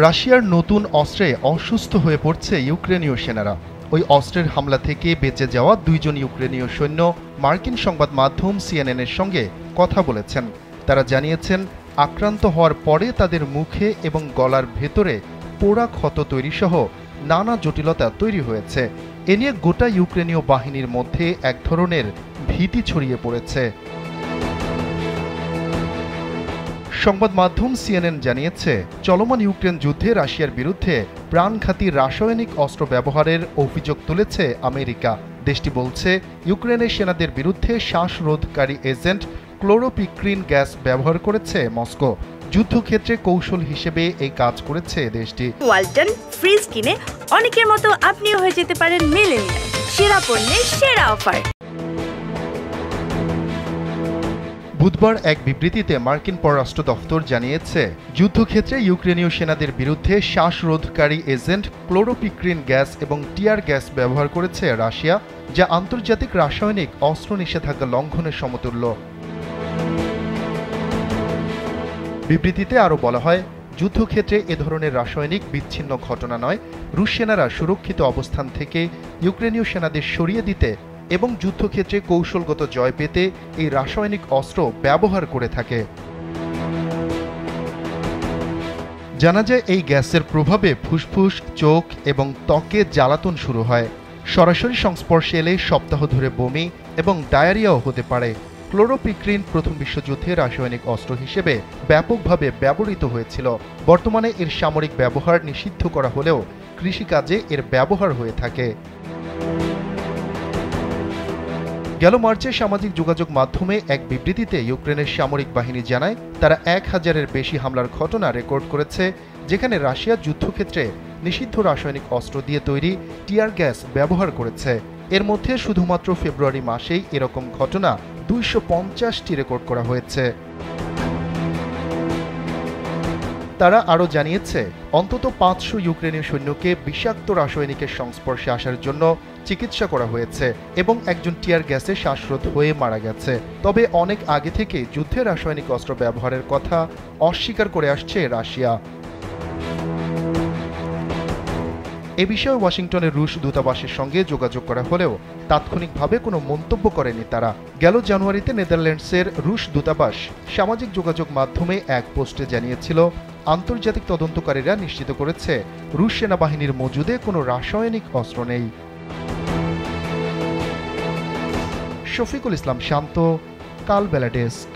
রাশিয়ার নতুন অস্ত্রে অসুস্থ হয়ে পড়ছে ইউক্রেনীয় সেনারা। ওই অস্ত্রের হামলা থেকে বেঁচে যাওয়া দুইজন ইউক্রেনীয় সৈন্য মার্কিন সংবাদ মাধ্যম সিএনএনের সঙ্গে কথা বলেছেন। তারা জানিয়েছেন, আক্রান্ত হওয়ার পরে তাদের মুখে এবং গলার ভেতরে পোড়া ক্ষত তৈরিসহ নানা জটিলতা তৈরি হয়েছে। এ নিয়ে গোটা ইউক্রেনীয় বাহিনীর মধ্যে এক ধরনের ভীতি ছড়িয়ে পড়েছে। সংবাদ মাধ্যম সিএনএন জানিয়েছে, চলমান ইউক্রেন যুদ্ধে রাশিয়ার বিরুদ্ধে প্রাণঘাতী রাসায়নিক অস্ত্র ব্যবহারের অভিযোগ তুলেছে আমেরিকা। দেশটি বলছে, ইউক্রেনের সেনাদের বিরুদ্ধে শ্বাসরোধকারী এজেন্ট ক্লোরোপিক্রিন গ্যাস ব্যবহার করেছে মস্কো। যুদ্ধক্ষেত্রে কৌশল হিসেবে এই কাজ করেছে দেশটি। ওয়ালটন ফ্রিজ কিনে অনেকের মতো আপনিও হয়ে যেতে পারেন মিলেনিয়াল। সেরা পণ্যের সেরা অফার। বুধবার এক বিবৃতিতে মার্কিন পররাষ্ট্র দফতর জানিয়েছে, যুদ্ধক্ষেত্রে ইউক্রেনীয় সেনাদের বিরুদ্ধে শ্বাসরোধকারী এজেন্ট ক্লোরোপিক্রিন গ্যাস এবং টিয়ার গ্যাস ব্যবহার করেছে রাশিয়া, যা আন্তর্জাতিক রাসায়নিক অস্ত্র নিষেধাজ্ঞা লঙ্ঘনের সমতুল্য। বিবৃতিতে আরও বলা হয়, যুদ্ধক্ষেত্রে এ ধরনের রাসায়নিক বিচ্ছিন্ন ঘটনা নয়। রুশ সেনারা সুরক্ষিত অবস্থান থেকে ইউক্রেনীয় সেনাদের সরিয়ে দিতে এবং যুদ্ধক্ষেত্রে কৌশলগত জয় পেতে এই রাসায়নিক অস্ত্র ব্যবহার করে থাকে। জানা যায়, এই গ্যাসের প্রভাবে ফুসফুস, চোখ এবং ত্বকে জ্বালাতন শুরু হয়। সরাসরি সংস্পর্শে এলে সপ্তাহ ধরে বমি এবং ডায়রিয়াও হতে পারে। ক্লোরোপিক্রিন প্রথম বিশ্বযুদ্ধে রাসায়নিক অস্ত্র হিসেবে ব্যাপকভাবে ব্যবহৃত হয়েছিল। বর্তমানে এর সামরিক ব্যবহার নিষিদ্ধ করা হলেও কৃষিকাজে এর ব্যবহার হয়ে থাকে। গেল মার্চে সামাজিক যোগাযোগ মাধ্যমে এক বিবৃতিতে ইউক্রেনের সামরিক বাহিনী জানায়, তারা 1000-এর বেশি হামলার ঘটনা রেকর্ড করেছে, যেখানে রাশিয়া যুদ্ধক্ষেত্রে নিষিদ্ধ রাসায়নিক অস্ত্র দিয়ে তৈরি টিয়ার গ্যাস ব্যবহার করেছে। এর মধ্যে শুধুমাত্র ফেব্রুয়ারি মাসেই এরকম ঘটনা 250টি রেকর্ড করা হয়েছে। তারা আরও জানিয়েছে, অন্তত 500 ইউক্রেনীয় সৈন্যকে বিষাক্ত রাসায়নিকের সংস্পর্শে আসার জন্য চিকিৎসা করা হয়েছে এবং একজন টিয়ার গ্যাসে শ্বাসরোধ হয়ে মারা গেছে। তবে অনেক আগে থেকে যুদ্ধে রাসায়নিক অস্ত্র ব্যবহারের কথা অস্বীকার করে আসছে রাশিয়া। এ বিষয়ে ওয়াশিংটনের রুশ দূতাবাসের সঙ্গে যোগাযোগ করা হলেও তাৎক্ষণিকভাবে কোনো মন্তব্য করেনি তারা। গেল জানুয়ারিতে নেদারল্যান্ডসের রুশ দূতাবাস সামাজিক যোগাযোগ মাধ্যমে এক পোস্টে জানিয়েছিল, আন্তর্জাতিক তদন্তকারীরা নিশ্চিত করেছে রুশ সেনাবাহিনীর মজুদে কোনো রাসায়নিক অস্ত্র নেই। শফিকুল ইসলাম শান্ত, কালবেলা ডেস্ক।